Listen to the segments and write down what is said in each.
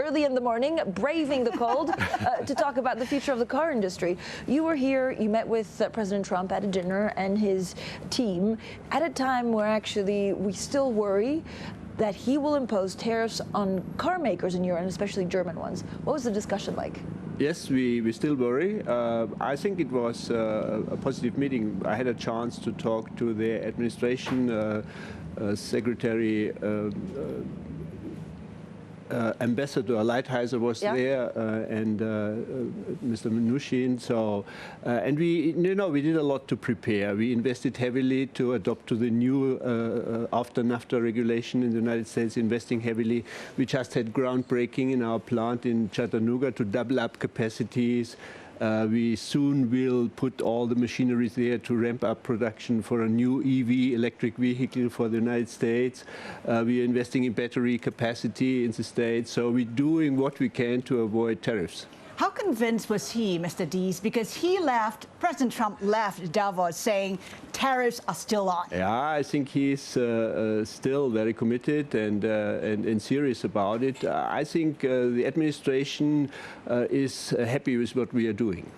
early in the morning, braving the cold, to talk about the future of the car industry. You were here, you met with President Trump at a dinner and his team at a time where actually we still worry that he will impose tariffs on car makers in Europe, and especially German ones. What was the discussion like? Yes, we still worry. I think it was a positive meeting. I had a chance to talk to the administration secretary. Ambassador Lighthizer was there, and Mr. Mnuchin. So, and we did a lot to prepare. We invested heavily to adopt to the new after NAFTA regulation in the United States, investing heavily. We just had groundbreaking in our plant in Chattanooga to double up capacities. We soon will put all the machinery there to ramp up production for a new EV, electric vehicle for the United States. We are investing in battery capacity in the States. So we're doing what we can to avoid tariffs. How convinced was he, Mr. Diess? Because he left, President Trump left Davos saying tariffs are still on. Yeah, I think he's still very committed and serious about it. I think the administration is happy with what we are doing.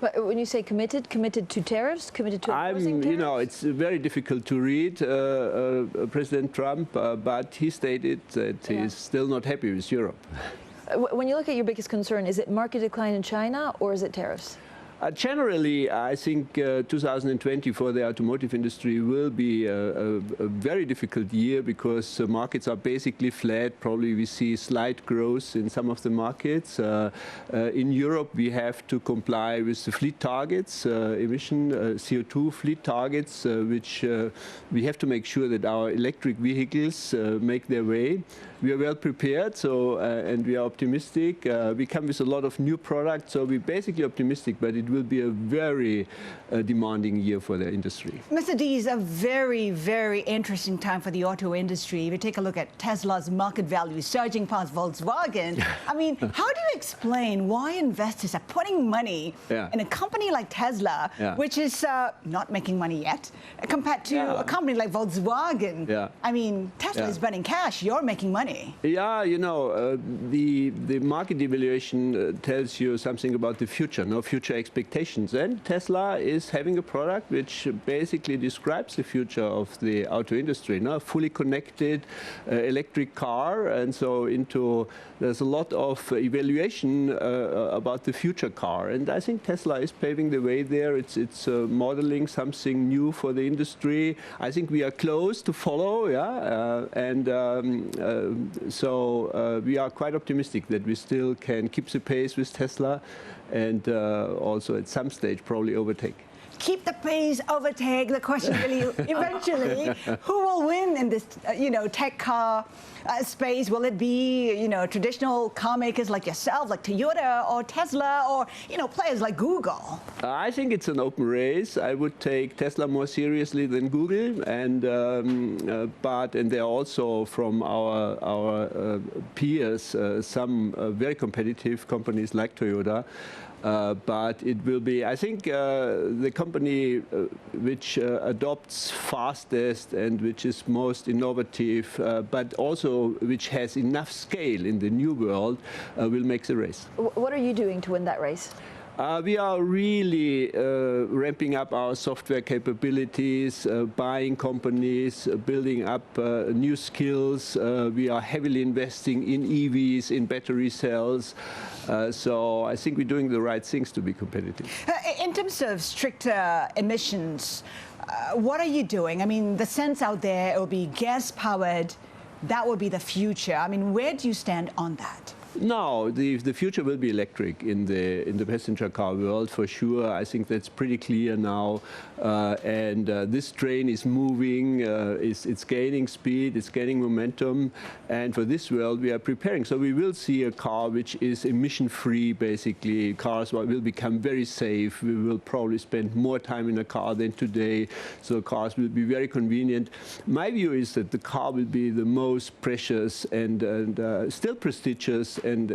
But when you say committed to tariffs, committed to opposing tariffs? You know, it's very difficult to read President Trump, but he stated that he's still not happy with Europe. When you look at your biggest concern, is it market decline in China or is it tariffs? Generally, I think 2020 for the automotive industry will be a very difficult year because markets are basically flat. Probably we see slight growth in some of the markets. In Europe, we have to comply with the fleet targets, emission CO2 fleet targets, which we have to make sure that our electric vehicles make their way. We are well prepared, so and we are optimistic. We come with a lot of new products, so we're basically optimistic, but it will be a very demanding year for the industry. Mr. Diess, a very, very interesting time for the auto industry. If you take a look at Tesla's market value surging past Volkswagen, I mean, how do you explain why investors are putting money in a company like Tesla, which is not making money yet, compared to a company like Volkswagen? I mean, Tesla is burning cash, you're making money. Yeah, you know, the market evaluation tells you something about the future, future expectations. And Tesla is having a product which basically describes the future of the auto industry, a fully connected electric car. And so there's a lot of evaluation about the future car. And I think Tesla is paving the way there. It's modeling something new for the industry. I think we are close to follow, so we are quite optimistic that we still can keep the pace with Tesla and also at some stage probably overtake. Keep the pace, overtake. The question really, eventually, who will win in this, tech car space? Will it be, traditional car makers like yourself, like Toyota or Tesla, or, players like Google? I think it's an open race. I would take Tesla more seriously than Google, and there are also from our peers some very competitive companies like Toyota. But it will be, I think, the company which adopts fastest and which is most innovative, but also which has enough scale in the new world, will make the race. What are you doing to win that race? We are really ramping up our software capabilities, buying companies, building up new skills. We are heavily investing in EVs, in battery cells. So I think we're doing the right things to be competitive. In terms of stricter emissions, what are you doing? I mean, the sense out there, it will be gas-powered. That will be the future. I mean, where do you stand on that? No, the future will be electric in the passenger car world for sure. I think that's pretty clear now. And this train is moving, it's gaining speed, it's gaining momentum. And for this world, we are preparing. So we will see a car which is emission-free, basically. Cars will become very safe. We will probably spend more time in a car than today. So cars will be very convenient. My view is that the car will be the most precious and still prestigious and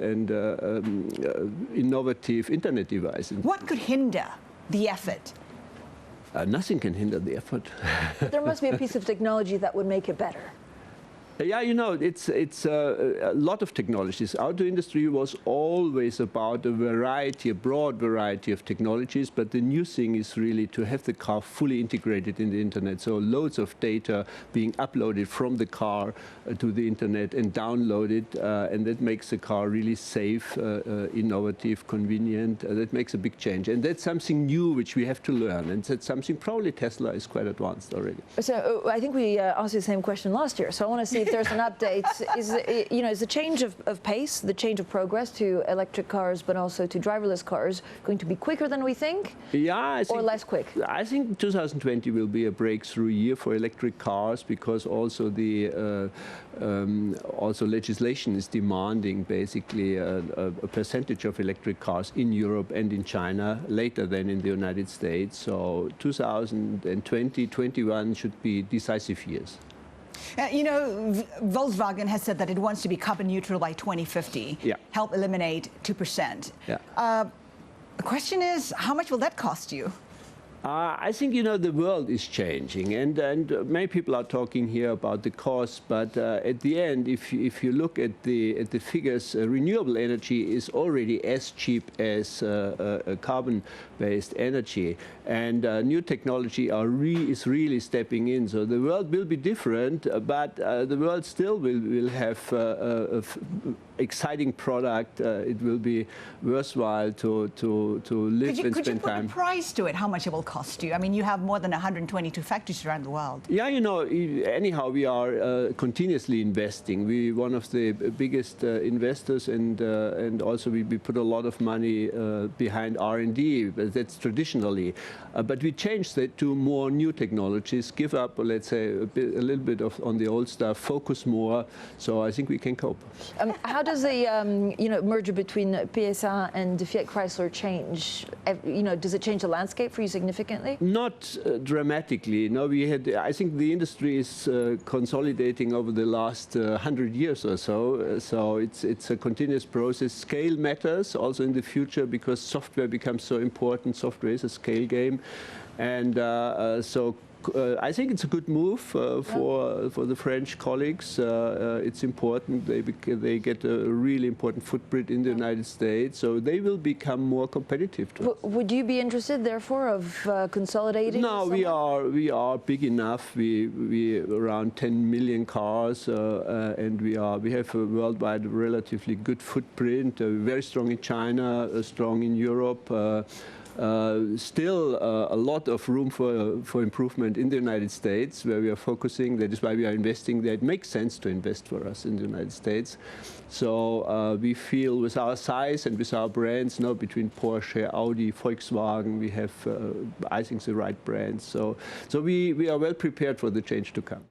innovative internet device. What could hinder the effort? Nothing can hinder the effort. There must be a piece of technology that would make it better. Yeah, you know, it's a lot of technologies. Auto industry was always about a broad variety of technologies, but the new thing is really to have the car fully integrated in the internet. So loads of data being uploaded from the car to the internet and downloaded, and that makes the car really safe, innovative, convenient. That makes a big change, and that's something new which we have to learn, and that's something probably Tesla is quite advanced already. So I think we asked you the same question last year. So I want to see if there's an update. Is the change of pace, the change of progress to electric cars, but also to driverless cars, going to be quicker than we think? Yeah, or less quick? I think 2020 will be a breakthrough year for electric cars, because also the also legislation is demanding basically a percentage of electric cars in Europe and in China later than in the United States. So 2020, 21 should be decisive years. Volkswagen has said that it wants to be carbon neutral by 2050, yeah. help eliminate 2%. Yeah. The question is, how much will that cost you? I think, the world is changing, and many people are talking here about the cost, but at the end, if you look at the figures, renewable energy is already as cheap as carbon-based energy, and new technology is really stepping in. So the world will be different, but the world still will have exciting product. It will be worthwhile to live and spend time. Could you put a price to it? How much it will cost you? I mean, you have more than 122 factories around the world. Yeah, anyhow, we are continuously investing. We're one of the biggest investors, and also we put a lot of money behind R&D. That's traditionally, but we changed that to more new technologies. Give up, let's say, a little bit on the old stuff. Focus more. So I think we can cope. How does the merger between PSA and the Fiat Chrysler change? Does it change the landscape for you significantly? Not dramatically. No, I think the industry is consolidating over the last 100 years or so. So it's a continuous process. Scale matters also in the future, because software becomes so important. Software is a scale game, and so. I think it's a good move for the French colleagues. It's important. They get a really important footprint in the United States, so they will become more competitive. Would you be interested, therefore, of consolidating? No, we are big enough. We around 10 million cars, and we have a worldwide relatively good footprint. Very strong in China, strong in Europe. Still a lot of room for improvement in the United States, where we are focusing. That is why we are investing there. It makes sense to invest for us in the United States. So we feel with our size and with our brands, between Porsche, Audi, Volkswagen, we have, I think, the right brands. So we are well prepared for the change to come.